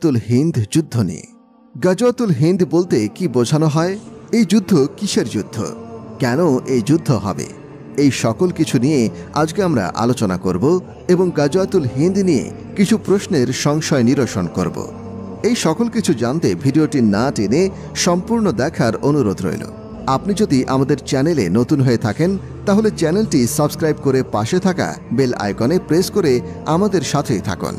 গাজওয়াতুল হিন্দ যুদ্ধ নিয়ে। গাজওয়াতুল হিন্দ বলতে কি বোঝানো হয়, এই যুদ্ধ কিসের যুদ্ধ, কেন এই যুদ্ধ হবে, এই সকল কিছু নিয়ে আজকে আমরা আলোচনা করব এবং গাজওয়াতুল হিন্দ নিয়ে কিছু প্রশ্নের সংশয় নিরসন করব। এই সকল কিছু জানতে ভিডিওটি না টেনে সম্পূর্ণ দেখার অনুরোধ রইল। আপনি যদি আমাদের চ্যানেলে নতুন হয়ে থাকেন তাহলে চ্যানেলটি সাবস্ক্রাইব করে পাশে থাকা বেল আইকনে প্রেস করে আমাদের সাথেই থাকুন।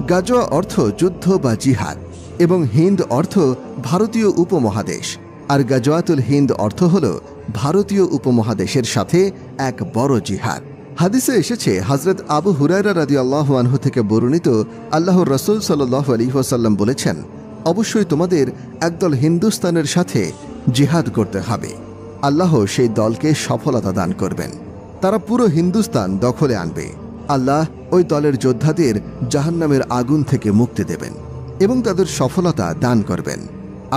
গাজওয়া অর্থ যুদ্ধ বা জিহাদ এবং হিন্দ অর্থ ভারতীয় উপমহাদেশ, আর গাজওয়াতুল হিন্দ অর্থ হল ভারতীয় উপমহাদেশের সাথে এক বড় জিহাদ। হাদিসে এসেছে, হযরত আবু হুরায়রা রাদিয়াল্লাহু আনহু থেকে বর্ণিত, আল্লাহর রাসূল সাল্লাল্লাহু আলাইহি ওয়াসাল্লাম বলেছেন, অবশ্যই তোমাদের একদল হিন্দুস্তানের সাথে জিহাদ করতে হবে। আল্লাহ সেই দলকে সফলতা দান করবেন, তারা পুরো হিন্দুস্তান দখলে আনবে। আল্লাহ ওই দলের যোদ্ধাদের জাহান্নামের আগুন থেকে মুক্তি দেবেন এবং তাদের সফলতা দান করবেন।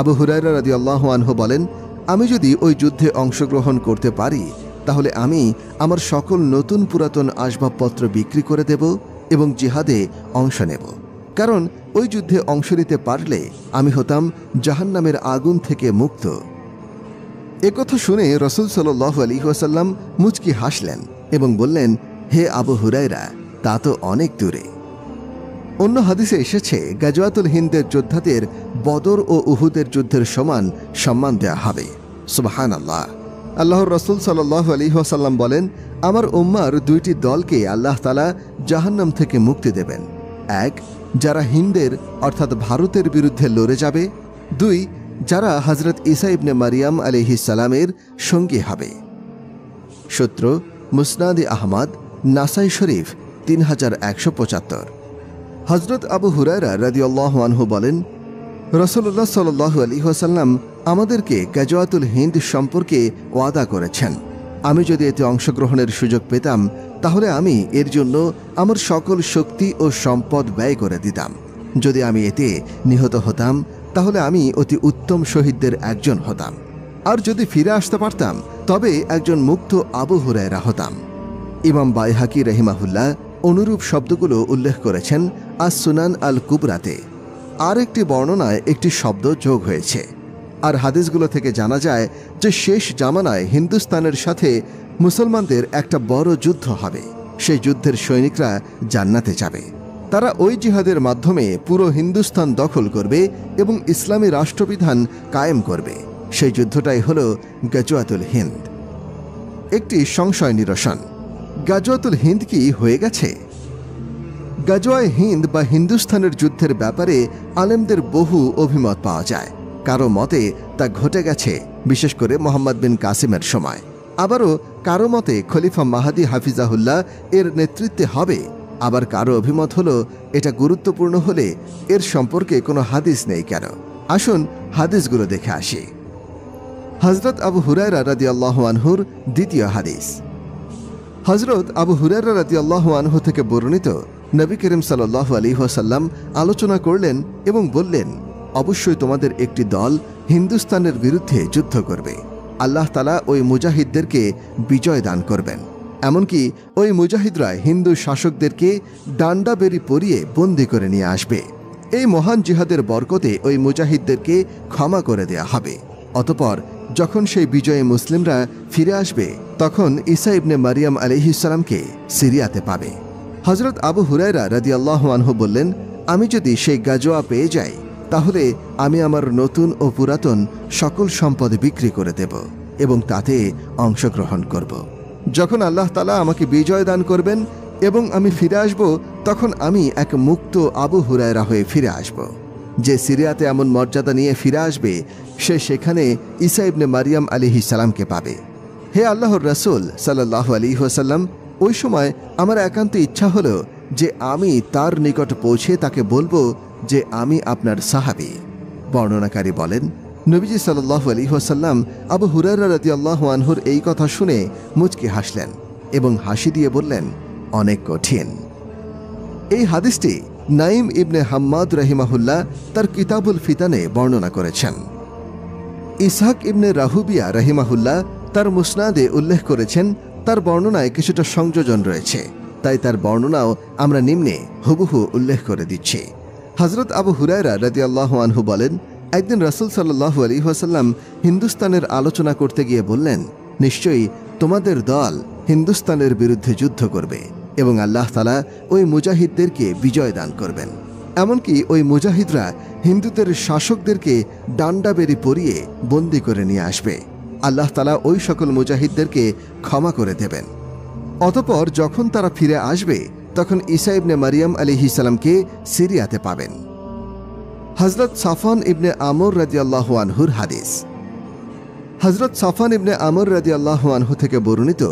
আবু হুরায়রা রাদিয়াল্লাহু আনহু বলেন, আমি যদি ওই যুদ্ধে অংশগ্রহণ করতে পারি তাহলে আমি আমার সকল নতুন পুরাতন আসবাবপত্র বিক্রি করে দেব এবং জিহাদে অংশ নেব, কারণ ওই যুদ্ধে অংশ নিতে পারলে আমি হতাম জাহান্নামের আগুন থেকে মুক্ত। একথা শুনে রাসূল সাল্লাল্লাহু আলাইহি ওয়াসাল্লাম মুচকি হাসলেন এবং বললেন, হে আবু হুরায়রা, তা তো অনেক দূরে। অন্য হাদিসে এসেছে, গাজওয়াতুল হিন্দের যোদ্ধাদের বদর ও উহুদের যুদ্ধের সমান সম্মান দেয়া হবে। সুবহানাল্লাহ। আল্লাহর রাসূল সাল্লাল্লাহু আলাইহি ওয়াসাল্লাম বলেন, আমার উম্মার দুইটি দলকে আল্লাহ তাআলা জাহান্নাম থেকে মুক্তি দেবেন। এক, যারা হিন্দের অর্থাৎ ভারতের বিরুদ্ধে লড়ে যাবে। দুই, যারা হযরত ঈসা ইবনে মারিয়াম আলাইহিস সালামের সঙ্গী হবে। সূত্র মুসনাদে আহমদ, নাসাই শরীফ 3175। হযরত আবু হুরায়রা রাদিয়াল্লাহু আনহু বলেন, রাসূলুল্লাহ সাল্লাল্লাহু আলাইহি ওয়াসাল্লাম আমাদেরকে গাজওয়াতুল হিন্দ সম্পর্কে ওয়াদা করেছেন। আমি যদি এতে অংশগ্রহণের সুযোগ পেতাম তাহলে আমি এর জন্য আমার সকল শক্তি ও সম্পদ ব্যয় করে দিতাম। যদি আমি এতে নিহত হতাম তাহলে আমি অতি উত্তম শহীদদের একজন হতাম, আর যদি ফিরে আসতে পারতাম তবে একজন মুক্ত আবু হুরায়রা হতাম। ইমাম বাইহাকি রাহিমাহুল্লাহ অনুরূপ শব্দগুলো উল্লেখ করেছেন আস-সুনান আল কুবরাতে। আর একটি বর্ণনায় একটি শব্দ যোগ হয়েছে। আর হাদিসগুলো থেকে জানা যায় যে শেষ জামানায় হিন্দুস্তানের সাথে মুসলমানদের একটা বড় যুদ্ধ হবে। সেই যুদ্ধের সৈনিকরা জান্নাতে যাবে। তারা ওই জিহাদের মাধ্যমে পুরো হিন্দুস্তান দখল করবে এবং ইসলামী রাষ্ট্রবিধান কায়েম করবে। সেই যুদ্ধটাই হল গাজওয়াতুল হিন্দ। একটি সংশয় নিরসন, গাজওয়াতুল হিন্দ কি হয়ে গেছে? গাজওয়ায়ে হিন্দ বা হিন্দুস্তানের যুদ্ধের ব্যাপারে আলেমদের বহু অভিমত পাওয়া যায়। কারো মতে তা ঘটে গেছে বিশেষ করে মোহাম্মদ বিন কাসিমের সময়, আবারও কারো মতে খলিফা মাহাদি হাফিজাহুল্লাহ এর নেতৃত্বে হবে। আবার কারো অভিমত হলো এটা গুরুত্বপূর্ণ হলে এর সম্পর্কে কোনো হাদিস নেই কেন। আসুন হাদিসগুলো দেখে আসি। হযরত আবু হুরায়রা রাদিয়াল্লাহু আনহুর দ্বিতীয় হাদিস। হযরত আবু হুরায়রা রাদিয়াল্লাহু আনহু থেকে বর্ণিত, নবী করিম সাল্লাল্লাহু আলাইহি ওয়াসাল্লাম আলোচনা করলেন এবং বললেন, অবশ্যই তোমাদের একটি দল হিন্দুস্তানের বিরুদ্ধে যুদ্ধ করবে। আল্লাহ তাআলা ওই মুজাহিদদেরকে বিজয় দান করবেন। এমনকি ওই মুজাহিদরা হিন্দু শাসকদেরকে ডান্ডা বেরি পরিয়ে বন্দী করে নিয়ে আসবে। এই মহান জিহাদের বরকতে ওই মুজাহিদদেরকে ক্ষমা করে দেয়া হবে। অতঃপর যখন সেই বিজয়ী মুসলিমরা ফিরে আসবে তখন ঈসা ইবনে মারিয়াম আলাইহিস সালামকে সিরিয়াতে পাবে। হযরত আবু হুরায়রা রাদিয়াল্লাহু আনহু বললেন, আমি যদি সেই গাজওয়া পেয়ে যাই তাহলে আমি আমার নতুন ও পুরাতন সকল সম্পদ বিক্রি করে দেব এবং তাতে অংশগ্রহণ করব। যখন আল্লাহ তাআলা আমাকে বিজয় দান করবেন এবং আমি ফিরে আসব তখন আমি এক মুক্ত আবু হুরায়রা হয়ে ফিরে আসব। যে সিরিয়াতে এমন মর্যাদা নিয়ে ফিরে আসবে সে সেখানে ঈসা ইবনে মারিয়াম আলাইহিস সালামকে পাবে। হে আল্লাহর রাসূল সাল্লাল্লাহু আলাইহি ওয়াসাল্লাম, ওই সময় আমার একান্ত ইচ্ছা হলো যে আমি তার নিকট পৌঁছে তাকে বলবো যে আমি আপনার সাহাবী। বর্ণনাকারী বলেন, নবীজি সাল্লাল্লাহু আলাইহি ওয়াসাল্লাম আবু হুরায়রা রাদিয়াল্লাহু আনহুর এই কথা শুনে মুচকি হাসলেন এবং হাসি দিয়ে বললেন, অনেক কঠিন। এই হাদিসটি নাইম ইবনে হাম্মাদ রাহিমাহুল্লাহ তার কিতাবুল ফিতানে বর্ণনা করেছেন। ইসহাক ইবনে রাহুবিয়া রাহিমাহুল্লাহ তার মুসনাদে উল্লেখ করেছেন। তার বর্ণনায় কিছুটা সংযোজন রয়েছে, তাই তার বর্ণনাও আমরা নিম্নে হুবহু উল্লেখ করে দিচ্ছি। হযরত আবু হুরায়রা রাদিয়াল্লাহু আনহু বলেন, একদিন রাসূল সাল্লাল্লাহু আলাইহি ওয়াসাল্লাম হিন্দুস্তানের আলোচনা করতে গিয়ে বললেন, নিশ্চয়ই তোমাদের দল হিন্দুস্তানের বিরুদ্ধে যুদ্ধ করবে এবং আল্লাহ তাআলা ওই মুজাহিদদেরকে বিজয় দান করবেন। এমনকি ওই মুজাহিদরা হিন্দুদের শাসকদেরকে ডান্ডা বেরি পরিয়ে বন্দী করে নিয়ে আসবে। আল্লাহ তাআলা ওই সকল মুজাহিদদেরকে ক্ষমা করে দেবেন। অতঃপর যখন তারা ফিরে আসবে তখন ঈসা ইবনে মারিয়াম আলাইহিস সালামকে সিরিয়াতে পাবেন। হযরত সাফওয়ান ইবনে আমর রাদিয়াল্লাহু আনহুর হাদিস। হযরত সাফওয়ান ইবনে আমর রাদিয়াল্লাহু আনহু থেকে বর্ণিত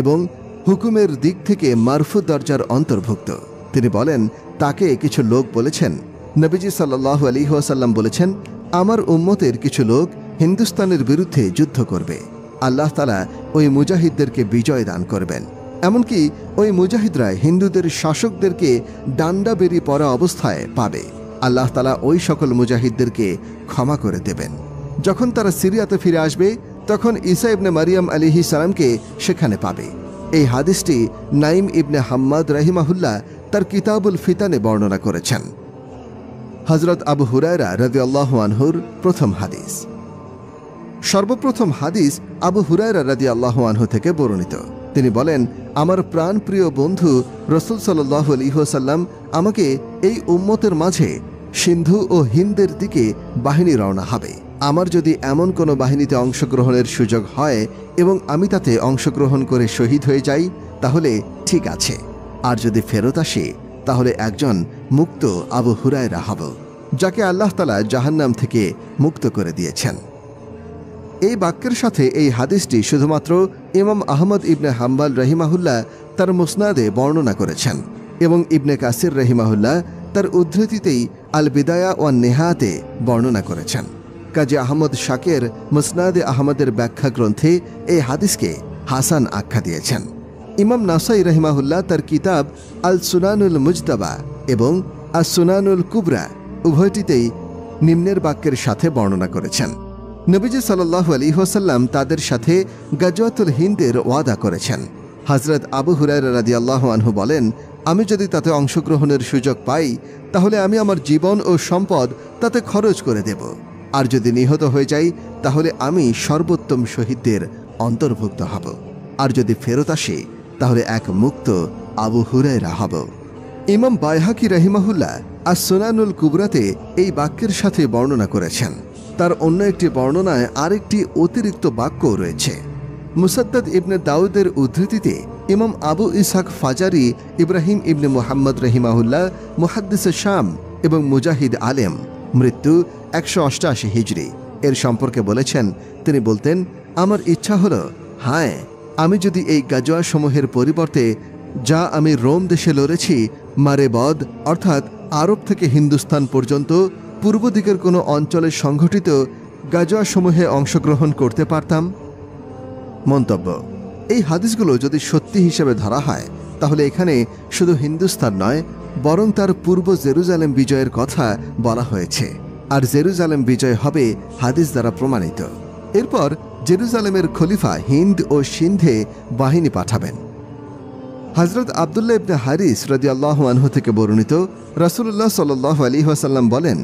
এবং হুকুমের দিক থেকে মারফু দরজার অন্তর্ভুক্ত। তিনি বলেন, তাকে কিছু লোক বলেছেন, নবীজি সাল্লাল্লাহু আলাইহি ওয়াসাল্লাম বলেছেন, আমার উম্মতের কিছু লোক হিন্দুস্তানের বিরুদ্ধে যুদ্ধ করবে। আল্লাহ তাআলা ওই মুজাহিদদেরকে বিজয় দান করবেন। এমনকি ওই মুজাহিদরা হিন্দুদের শাসকদেরকে ডান্ডা বেরি পরা অবস্থায় পাবে। আল্লাহ তাআলা ওই সকল মুজাহিদদেরকে ক্ষমা করে দেবেন। যখন তারা সিরিয়াতে ফিরে আসবে তখন ঈসা ইবনে মারিয়াম আলাইহিস সালামকে সেখানে পাবে। এই হাদিসটি নাইম ইবনে হাম্মাদ রাহিমাহুল্লাহ তার কিতাবুল ফিতানে বর্ণনা করেছেন। হযরত আবু হুরায়রা রাদিয়াল্লাহু আনহুর প্রথম হাদিস। সর্বপ্রথম হাদিস আবু হুরায়রা রাদিয়াল্লাহু আনহু থেকে বর্ণিত। তিনি বলেন, আমার প্রাণপ্রিয় বন্ধু রাসূল সাল্লাল্লাহু আলাইহি ওয়াসাল্লাম আমাকে এই উম্মতের মাঝে সিন্ধু ও হিন্দের দিকে বাহিনী রওনা হবে। আমার যদি এমন কোনো বাহিনীতে অংশগ্রহণের সুযোগ হয় এবং আমি তাতে অংশগ্রহণ করে শহীদ হয়ে যাই তাহলে ঠিক আছে, আর যদি ফেরত আসি তাহলে একজন মুক্ত আবু হুরায়রা হব, যাকে আল্লাহ তাআলা জাহান্নাম থেকে মুক্ত করে দিয়েছেন। এই বাক্যের সাথে এই হাদিসটি শুধুমাত্র ইমাম আহমদ ইবনে হাম্বাল রহিমাহুল্লাহ তার মুসনাদে বর্ণনা করেছেন এবং ইবনে কাসির রহিমাহুল্লাহ তার উদ্ধৃতিতেই আল বিদায়া ওয়ান নেহাতে বর্ণনা করেছেন। কাজী আহমদ শাকের মুসনাদে আহমদের ব্যাখ্যা গ্রন্থে এই হাদিসকে হাসান আখ্যা দিয়েছেন। ইমাম নাসাই রহিমাহুল্লাহ তার কিতাব আল সুনানুল মুজতাবা এবং আস সুনানুল কুবরা উভয়টিতেই নিম্নের বাক্যের সাথে বর্ণনা করেছেন। নবীজি সাল্লাল্লাহু আলাইহি ওয়াসাল্লাম তাদের সাথে গাজওয়াতুল হিন্দের ওয়াদা করেছেন। হযরত আবু হুরায়রা রাদিয়াল্লাহু আনহু বলেন, আমি যদি তাতে অংশগ্রহণের সুযোগ পাই তাহলে আমি আমার জীবন ও সম্পদ তাতে খরচ করে দেব, আর যদি নিহত হয়ে যাই তাহলে আমি সর্বোত্তম শহীদদের অন্তর্ভুক্ত হব, আর যদি ফেরত আসি তাহলে এক মুক্ত আবু হুরায়রা হব। ইমাম বাইহাকি রাহিমাহুল্লাহ আস সুনানুল কুবরাতে এই বাক্যের সাথে বর্ণনা করেছেন। তার অন্য একটি বর্ণনায় আরেকটি অতিরিক্ত বাক্য রয়েছে। মুসাদ্দাদ ইবনে দাউদের উদ্ধৃতিতে ইমাম আবু ইসহাক ফাজারি ইব্রাহিম ইবনে মুহাম্মদ রহিমাহুল্লাহ মুহাদ্দিসে শাম এবং মুজাহিদ আলেম, মৃত্যু 188 হিজরি, এর সম্পর্কে বলেছেন, তিনি বলতেন, আমার ইচ্ছা হলো, হায়, আমি যদি এই গাজওয়া সমূহের পরিবর্তে যা আমি রোম দেশে লড়েছি মারেবদ অর্থাৎ আরব থেকে হিন্দুস্তান পর্যন্ত পূর্ব দিকের কোনো অঞ্চলে সংঘটিত গাজওয়া সমূহে অংশগ্রহণ করতে পারতাম। মন্তব্য: এই হাদিসগুলো যদি সত্যি হিসেবে ধরা হয় তাহলে এখানে শুধু হিন্দুস্তান নয় বরং তার পূর্ব জেরুজালেম বিজয়ের কথা বলা হয়েছে, আর জেরুজালেম বিজয় হবে হাদিস দ্বারা প্রমাণিত। এরপর জেরুজালেমের খলিফা হিন্দ ও সিন্ধে বাহিনী পাঠাবেন। হযরত আব্দুল্লাহ ইবনে হারিস রাদিয়াল্লাহু আনহু থেকে বর্ণিত, রাসূলুল্লাহ সাল্লাল্লাহু আলাইহি ওয়াসাল্লাম বলেন,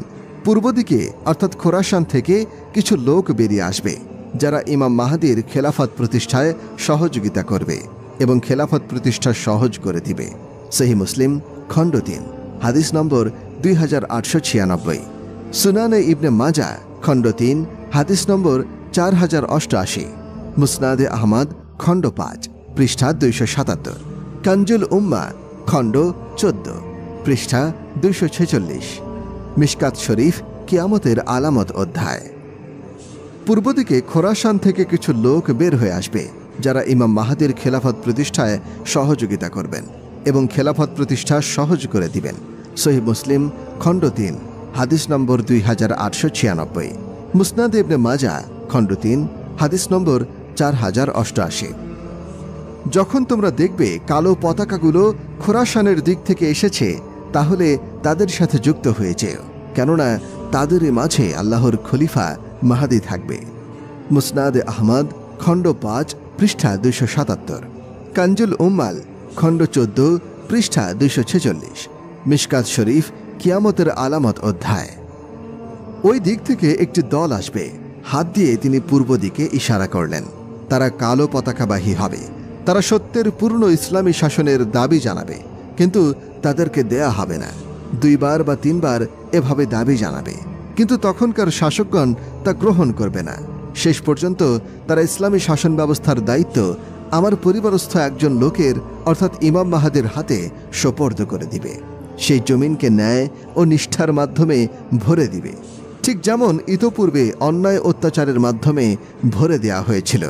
পূর্ব দিকে অর্থাৎ খোরাসান থেকে কিছু লোক বেরিয়ে আসবে যারা ইমাম মাহদীর খেলাফত প্রতিষ্ঠায় সহযোগিতা করবে এবং খেলাফত প্রতিষ্ঠা সহজ করে দিবে। সহিহ মুসলিম খণ্ড 3 হাদিস নম্বর 2896, সুনানে ইবনে মাজা খণ্ড 3 হাদিস নম্বর 4088, মুসনাদে আহমদ খণ্ড 5 পৃষ্ঠা 277, কানজুল উম্মাহ খণ্ড 14 পৃষ্ঠা 246, মিশকাত শরীফ কিয়ামতের আলামত অধ্যায়। পূর্ব দিকে খোরাসান থেকে কিছু লোক বের হয়ে আসবে যারা ইমাম মাহদীর খেলাফত প্রতিষ্ঠায় সহযোগিতা করবেন এবং খেলাফত প্রতিষ্ঠা সহজ করে দিবেন। সহিহ মুসলিম খণ্ড 3 হাদিস নম্বর 2896, মুসনাদ ইবনে মাজা খণ্ড 3 হাদিস নম্বর 4088। যখন তোমরা দেখবে কালো পতাকাগুলো খোরাসানের দিক থেকে এসেছে তাহলে তাদের সাথে যুক্ত হয়ে যেও, কেননা তাদেরই মাঝে আল্লাহর খলিফা মাহদী থাকবে। মুসনাদে আহমদ খণ্ড 5 পৃষ্ঠা 277, কানজুল উম্মাল খণ্ড 14 পৃষ্ঠা 246, মিশকাত শরীফ কিয়ামতের আলামত অধ্যায়। ওই দিক থেকে একটি দল আসবে, হাত দিয়ে তিনি পূর্ব দিকে ইশারা করলেন। তারা কালো পতাকাবাহী হবে। তারা সত্যের পূর্ণ ইসলামী শাসনের দাবি জানাবে, কিন্তু তাদেরকে দেয়া হবে না। 2 বার বা 3 বার এভাবে দাবি জানাবে, কিন্তু তখনকার শাসকগণ তা গ্রহণ করবে না। শেষ পর্যন্ত তারা ইসলামী শাসন ব্যবস্থার দায়িত্ব আমার পরিবারস্থ একজন লোকের অর্থাৎ ইমাম মাহাদির হাতে সোপর্দ করে দিবে। সেই জমিনকে ন্যায় ও নিষ্ঠার মাধ্যমে ভরে দিবে, ঠিক যেমন ইতোপূর্বে অন্যায় অত্যাচারের মাধ্যমে ভরে দেয়া হয়েছিল।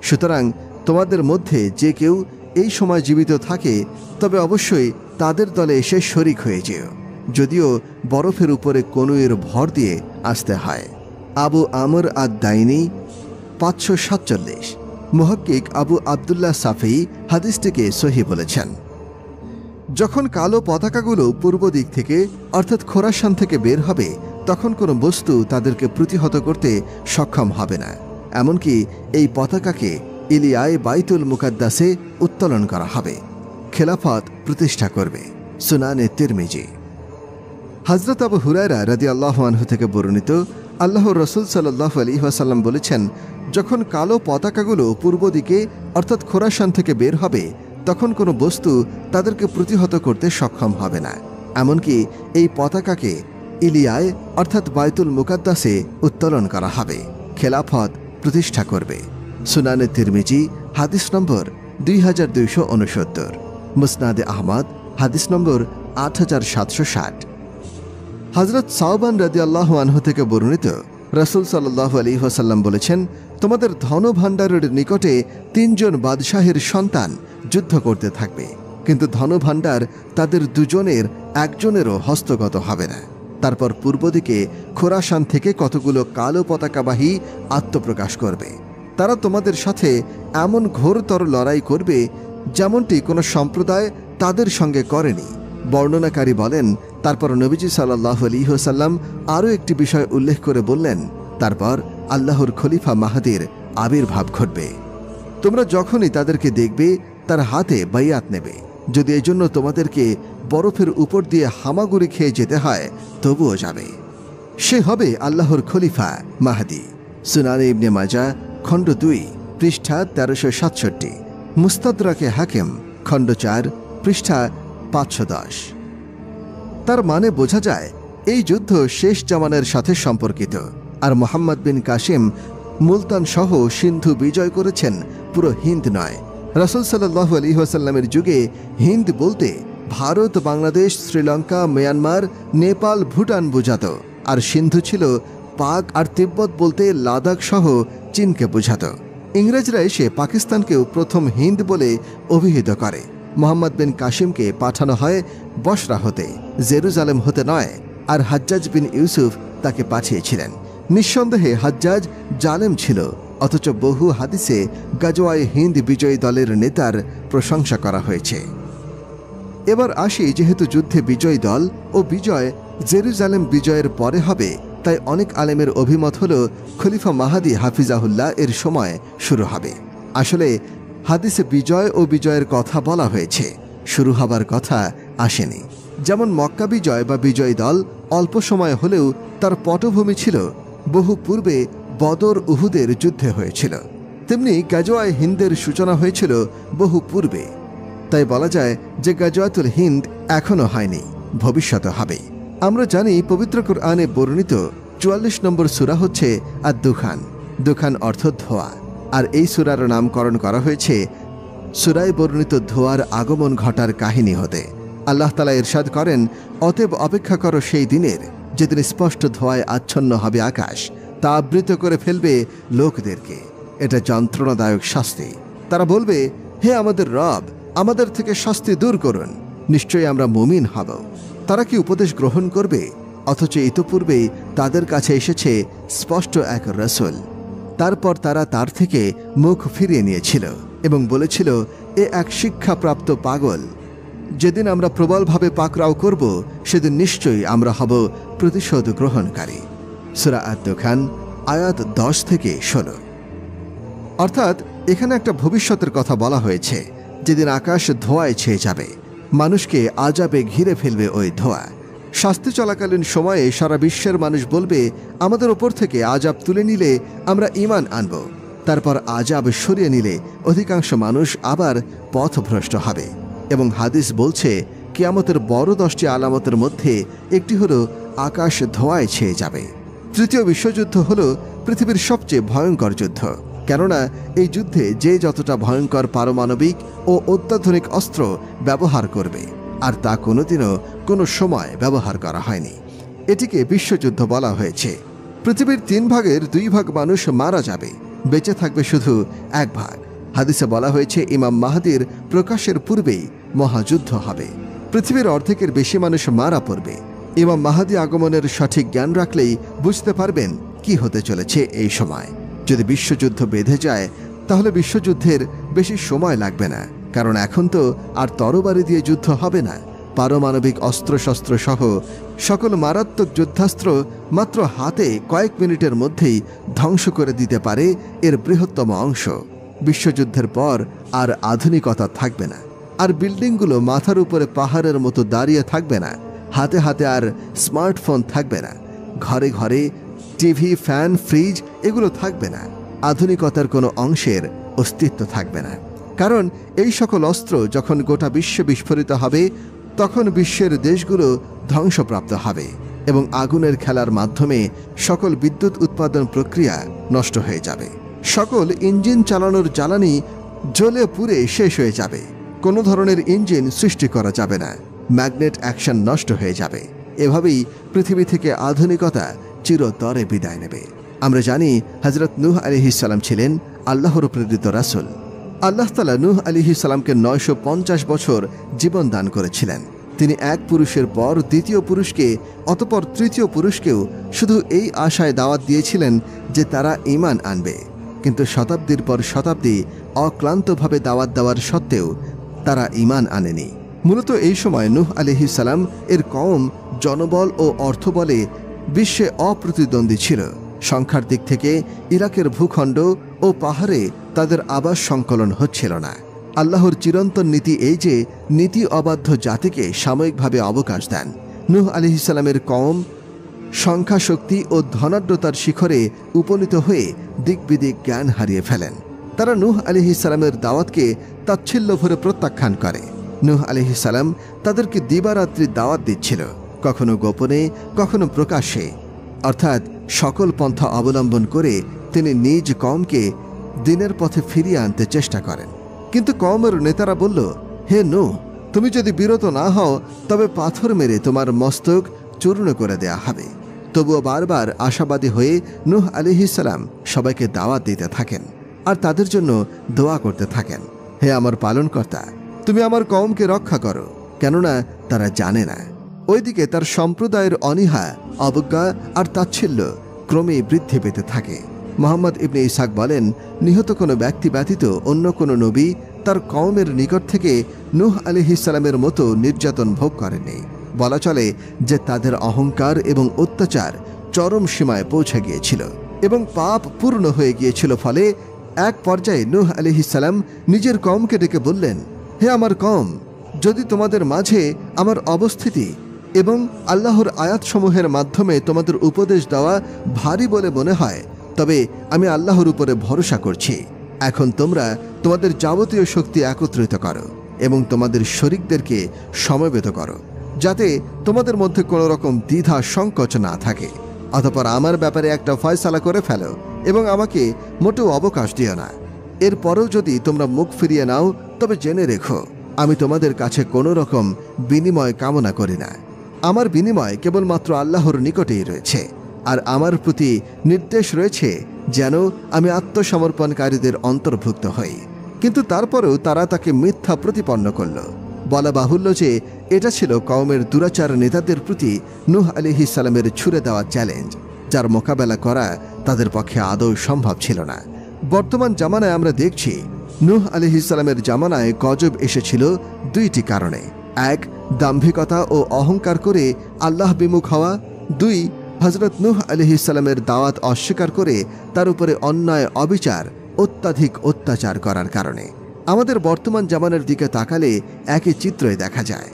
সুতরাং তোমাদের মধ্যে যে কেউ এই সময় জীবিত থাকে, তবে অবশ্যই তাদের দলে এসে শরিক হয়ে যেও, যদিও বরফের উপরে কনুইয়ের ভর দিয়ে আসতে হয়। আবু আমর আদ-দাইনি 547। মুহাক্কিক আবু আবদুল্লাহ সাফি হাদিসটিকে সহিহ বলেছেন। যখন কালো পতাকাগুলো পূর্ব দিক থেকে অর্থাৎ খোরাসান থেকে বের হবে, তখন কোনো বস্তু তাদেরকে প্রতিহত করতে সক্ষম হবে না। এমনকি এই পতাকাকে ইলিয়ায় বাইতুল মুকাদ্দাসে উত্তোলন করা হবে। খেলাফত প্রতিষ্ঠা করবে। সুনানে তিরমিজি। হযরত আবু হুরায়রা রাদিয়াল্লাহু আনহু থেকে বর্ণিত, আল্লাহর রাসূল সাল্লাল্লাহু আলাইহি ওয়াসাল্লাম বলেছেন, যখন কালো পতাকাগুলো পূর্ব দিকে অর্থাৎ খোরাসান থেকে বের হবে, তখন কোনো বস্তু তাদেরকে প্রতিহত করতে সক্ষম হবে না। এমনকি এই পতাকাকে ইলিয়ায় অর্থাৎ বাইতুল মুকাদ্দাসে উত্তোলন করা হবে। খেলাফত প্রতিষ্ঠা করবে। সুনানে তিরমিজি হাদিস নম্বর 2269, মুসনাদে আহমদ হাদিস নম্বর 8760। হযরত সাওবান রাদিয়াল্লাহু আনহু থেকে বর্ণিত, রাসূল সাল্লাল্লাহু আলাইহি ওয়াসাল্লাম বলেছেন, তোমাদের ধন ভাণ্ডারের নিকটে 3 জন বাদশাহের সন্তান যুদ্ধ করতে থাকবে, কিন্তু ধনভাণ্ডার তাদের 2 জনের একজনেরও হস্তগত হবে না। তারপর পূর্ব দিকে খোরাসান থেকে কতগুলো কালো পতাকাবাহী আত্মপ্রকাশ করবে। তারা তোমাদের সাথে এমন ঘোরতর লড়াই করবে যেমনটি কোনো সম্প্রদায় তাদের সঙ্গে করেনি। বর্ণনাকারী বলেন, তারপর নবীজি সাল্লাল্লাহু আলাইহি ওয়াসাল্লাম আরও একটি বিষয় উল্লেখ করে বললেন, তারপর আল্লাহর খলিফা মাহদীর আবির্ভাব ঘটবে। তোমরা যখনই তাদেরকে দেখবে, তার হাতে বাইয়াত নেবে। যদি এই জন্য তোমাদেরকে বরফের উপর দিয়ে হামাগুড়ি খেয়ে যেতে হয়, তবুও যাবে। সে হবে আল্লাহর খলিফা মাহদী। সুনানে ইবনে মাজাহ খণ্ড 2 পৃষ্ঠা 1367, মুস্তাদরাকে হাকিম খণ্ড 4 পৃষ্ঠা 510। তার মানে বোঝা যায় এই যুদ্ধ শেষ জামানের সাথে সম্পর্কিত। আর মুহাম্মদ বিন কাসিম মুলতান সহ সিন্ধু বিজয় করেছেন, পুরো হিন্দ নয়। রাসূল সাল্লাল্লাহু আলাইহি ওয়াসাল্লামের যুগে হিন্দ বলতে ভারত, বাংলাদেশ, শ্রীলঙ্কা, মিয়ানমার, নেপাল, ভুটান বোঝাত। আর সিন্ধু ছিল পাক আর তিব্বত বলতে লাদাখ সহ চীনকে বোঝাত। ইংরেজরা এসে পাকিস্তানকেও প্রথম হিন্দ বলে অভিহিত করে। মুহাম্মদ বিন কাসিমকে পাঠানো হয় বসরা হতে, জেরুজালেম হতে নয়। আর হাজ্জাজ বিন ইউসুফ তাকে পাঠিয়েছিলেন। নিঃসন্দেহে হাজ্জাজ জালেম ছিল, অথচ বহু হাদিসে গাজওয়ায়ে হিন্দ বিজয়ী দলের নেতার প্রশংসা করা হয়েছে। এবার আসি, যেহেতু যুদ্ধে বিজয়ী দল ও বিজয় জেরুজালেম বিজয়ের পরে হবে, তাই অনেক আলেমের অভিমত হল খলিফা মাহাদী হাফিজাহুল্লাহ এর সময় শুরু হবে। আসলে হাদিসে বিজয় ও বিজয়ের কথা বলা হয়েছে, শুরু হবার কথা আসেনি। যেমন মক্কা বিজয় বা বিজয়ী দল অল্প সময় হলেও তার পটভূমি ছিল বহু পূর্বে বদর উহুদের যুদ্ধে হয়েছিল, তেমনি গাজওয়ায়ে হিন্দের সূচনা হয়েছিল বহু পূর্বে। তাই বলা যায় যে গাজওয়াতুল হিন্দ এখনো হয়নি, ভবিষ্যতে হবে। আমরা জানি পবিত্র কুরআনে বর্ণিত 44 নম্বর সূরা হচ্ছে আদ-দুখান। দুখান অর্থ ধোঁয়া। আর এই সূরার নামকরণ করা হয়েছে সূরায় বর্ণিত ধোঁয়ার আগমন ঘটার কাহিনী হতে। আল্লাহ তাআলা ইরশাদ করেন, অতএব অপেক্ষা করো সেই দিনের, যেদিন স্পষ্ট ধোঁয়ায় আচ্ছন্ন হবে আকাশ, তা আবৃত করে ফেলবে লোকদেরকে। এটা যন্ত্রণাদায়ক শাস্তি। তারা বলবে, হে আমাদের রব, আমাদের থেকে শাস্তি দূর করুন, নিশ্চয়ই আমরা মুমিন হব। তারা কি উপদেশ গ্রহণ করবে? অথচ ইতোপূর্বেই তাদের কাছে এসেছে স্পষ্ট এক রাসূল। তারপর তারা তার থেকে মুখ ফিরিয়ে নিয়েছিল এবং বলেছিল, এ এক শিক্ষাপ্রাপ্ত পাগল। যেদিন আমরা প্রবলভাবে পাকড়াও করব, সেদিন নিশ্চয়ই আমরা হব প্রতিশোধ গ্রহণকারী। সূরা আদ-দুখান আয়াত 10 থেকে 16। অর্থাৎ এখানে একটা ভবিষ্যতের কথা বলা হয়েছে, যেদিন আকাশ ধোঁয়ায় ছেয়ে যাবে, মানুষকে আযাবে ঘিরে ফেলবে ওই ধোঁয়া। শাস্তি চলাকালীন সময়ে সারা বিশ্বের মানুষ বলবে, আমাদের ওপর থেকে আযাব তুলে নিলে আমরা ঈমান আনব। তারপর আযাব সরিয়ে নিলে অধিকাংশ মানুষ আবার পথভ্রষ্ট হবে। এবং হাদিস বলছে, কিয়ামতের বড় 10টি আলামতের মধ্যে একটি হলো আকাশ ধোঁয়ায় ছেয়ে যাবে। তৃতীয় বিশ্বযুদ্ধ হলো পৃথিবীর সবচেয়ে ভয়ঙ্কর যুদ্ধ, কেননা এই যুদ্ধে যে যতটা ভয়ঙ্কর পারমাণবিক ও অত্যাধুনিক অস্ত্র ব্যবহার করবে, আর তা কোনোদিনও কোনো সময় ব্যবহার করা হয়নি। এটিকে বিশ্বযুদ্ধ বলা হয়েছে। পৃথিবীর 3 ভাগের 2 ভাগ মানুষ মারা যাবে, বেঁচে থাকবে শুধু 1 ভাগ। হাদিসে বলা হয়েছে, ইমাম মাহদির প্রকাশের পূর্বেই মহাযুদ্ধ হবে। পৃথিবীর অর্ধেকের বেশি মানুষ মারা পড়বে। ইমাম মাহদি আগমনের সঠিক জ্ঞান রাখলেই বুঝতে পারবেন কি হতে চলেছে এই সময়। যদি বিশ্বযুদ্ধ বেঁধে যায়, তাহলে বিশ্বযুদ্ধের বেশি সময় লাগবে না, কারণ এখন তো আর তরবারি দিয়ে যুদ্ধ হবে না। পারমাণবিক অস্ত্রশস্ত্র সহ সকল মারাত্মক যুদ্ধাস্ত্র মাত্র হাতে কয়েক মিনিটের মধ্যেই ধ্বংস করে দিতে পারে এর বৃহত্তম অংশ। বিশ্বযুদ্ধের পর আর আধুনিকতা থাকবে না, আর বিল্ডিংগুলো মাথার উপরে পাহাড়ের মতো দাঁড়িয়ে থাকবে না। হাতে হাতে আর স্মার্টফোন থাকবে না, ঘরে ঘরে টিভি, ফ্যান, ফ্রিজ এগুলো থাকবে না। আধুনিকতার কোনো অংশের অস্তিত্ব থাকবে না, কারণ এই সকল অস্ত্র যখন গোটা বিশ্বে বিস্ফোরিত হবে, তখন বিশ্বের দেশগুলো ধ্বংসপ্রাপ্ত হবে এবং আগুনের খেলার মাধ্যমে সকল বিদ্যুৎ উৎপাদন প্রক্রিয়া নষ্ট হয়ে যাবে। সকল ইঞ্জিন চালানোর জ্বালানি জ্বলে পুড়ে শেষ হয়ে যাবে। কোনো ধরনের ইঞ্জিন সৃষ্টি করা যাবে না, ম্যাগনেট অ্যাকশন নষ্ট হয়ে যাবে। এভাবেই পৃথিবী থেকে আধুনিকতা চিরতরে বিদায় নেবে। আমরা জানি হযরত নূহ আলাইহিস সালাম ছিলেন আল্লাহর প্রেরিত রাসূল। আল্লাহ তাআলা নূহ আলাইহিস সালামকে 950 বছর জীবন দান করেছিলেন। তিনি এক পুরুষের পর দ্বিতীয় পুরুষকে, অতঃপর তৃতীয় পুরুষকেও শুধু এই আশায় দাওয়াত দিয়েছিলেন যে তারা ঈমান আনবে। কিন্তু শতাব্দীর পর শতাব্দী অক্লান্তভাবে দাওয়াত দেওয়ার সত্ত্বেও তারা ঈমান আনেনি। মূলত এই সময় নূহ আলাইহিস সালাম এর কওম জনবল ও অর্থবলে বিশ্বে অপ্রতিদ্বন্দ্বী ছিল। সংখ্যার দিক থেকে ইরাকের ভূখণ্ড ও পাহাড়ে তাদের আবাস সংকলন হচ্ছিল না। আল্লাহর চিরন্তন নীতি এই যে নীতি অবাধ্য জাতিকে সাময়িকভাবে অবকাশ দেন। নূহ আলাইহিস সালামের কওম সংখ্যা, শক্তি ও ধনাঢ্যতার শিখরে উপনীত হয়ে দিকবিদিক জ্ঞান হারিয়ে ফেলেন। তারা নূহ আলাইহিস সালামের দাওয়াতকে তাচ্ছিল্য ভরে প্রত্যাখ্যান করে। নূহ আলাইহিস সালাম তাদেরকে দিবারাত্রি দাওয়াত দিচ্ছিল, কখনো গোপনে, কখনো প্রকাশ্যে, অর্থাৎ সকল পন্থা অবলম্বন করে তিনি নিজ কওমকে দিনের পথে ফিরিয়ে আনতে চেষ্টা করেন। কিন্তু কওমের নেতারা বলল, হে নূহ, তুমি যদি বিরত না হও তবে পাথর মেরে তোমার মস্তক চূর্ণ করে দেয়া হবে। তবুও বারবার আশাবাদী হয়ে নূহ আলাইহিস সালাম সবাইকে দাওয়াত দিতে থাকেন আর তাদের জন্য দোয়া করতে থাকেন, হে আমার পালনকর্তা, তুমি আমার কওমকে রক্ষা করো, কেননা তারা জানে না। ওইদিকে তার সম্প্রদায়ের অনীহা, অবজ্ঞা আর তাচ্ছিল্য ক্রমে বৃদ্ধি পেতে থাকে। মুহাম্মদ ইবনে ইসহাক বলেন, নিহত কোনো ব্যক্তি ব্যতীত অন্য কোনো নবী তার কওমের নিকট থেকে নূহ আলাইহিস সালামের মতো নির্যাতন ভোগ করেননি। বলা চলে যে তাদের অহংকার এবং অত্যাচার চরম সীমায় পৌঁছে গিয়েছিল এবং পাপ পূর্ণ হয়ে গিয়েছিল। ফলে এক পর্যায়ে নূহ আলাইহিস সালাম নিজের কওমকে ডেকে বললেন, হে আমার কওম, যদি তোমাদের মাঝে আমার অবস্থিতি এবং আল্লাহর আয়াতসমূহের মাধ্যমে তোমাদের উপদেশ দেওয়া ভারী বলে মনে হয়, তবে আমি আল্লাহর উপরে ভরসা করছি। এখন তোমরা তোমাদের যাবতীয় শক্তি একত্রিত করো এবং তোমাদের শরীকদেরকে সমবেত করো, যাতে তোমাদের মধ্যে কোনো রকম দ্বিধা সংকোচ না থাকে। অতঃপর আমার ব্যাপারে একটা ফয়সালা করে ফেলো এবং আমাকে মোটেও অবকাশ দিও না। এরপরেও যদি তোমরা মুখ ফিরিয়ে নাও, তবে জেনে রেখো আমি তোমাদের কাছে কোনো রকম বিনিময় কামনা করি না। আমার বিনিময় কেবলমাত্র আল্লাহর নিকটেই রয়েছে, আর আমার প্রতি নির্দেশ রয়েছে যেন আমি আত্মসমর্পণকারীদের অন্তর্ভুক্ত হই। কিন্তু তারপরেও তারা তাকে মিথ্যা প্রতিপন্ন করল। বলা বাহুল্য যে এটা ছিল কওমের দুরাচার নেতাদের প্রতি নূহ আলাইহিস সালামের ছুড়ে দেওয়া চ্যালেঞ্জ, যার মোকাবেলা করা তাদের পক্ষে আদৌ সম্ভব ছিল না। বর্তমান জামানায় আমরা দেখছি নূহ আলাইহিস সালামের জামানায় গজব এসেছিল 2টি কারণে। 1, দাম্ভিকতা ও অহংকার করে আল্লাহ বিমুখ হওয়া। 2, হযরত নূহ আলাইহিস সালামের দাওয়াত অস্বীকার করে তার উপরে অন্যায়, অবিচার, অত্যাধিক অত্যাচার করার কারণে। আমাদের বর্তমান জামানার দিকে তাকালে একই চিত্রই দেখা যায়।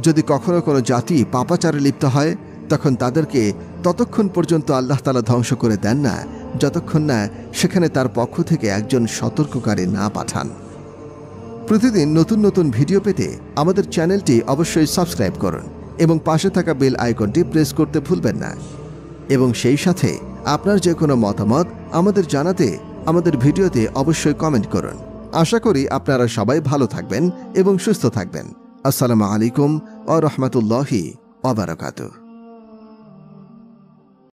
যদি কখনো কোনো জাতি পাপাচারে লিপ্ত হয় তখন তাদেরকে ততক্ষণ পর্যন্ত আল্লাহ তাআলা ধ্বংস করে দেন না যতক্ষণ না সেখানে তার পক্ষ থেকে একজন সতর্ককারী না পাঠান। প্রতিদিন নতুন নতুন ভিডিও পেতে আমাদের চ্যানেলটি অবশ্যই সাবস্ক্রাইব করুন এবং পাশে থাকা বেল আইকনটি প্রেস করতে ভুলবেন না। এবং সেই সাথে আপনার যে কোনো মতামত আমাদের জানাতে আমাদের ভিডিওতে অবশ্যই কমেন্ট করুন। আশা করি আপনারা সবাই ভালো থাকবেন এবং সুস্থ থাকবেন। আসসালামু আলাইকুম ওয়া রাহমাতুল্লাহি ওয়া বারাকাতুহু।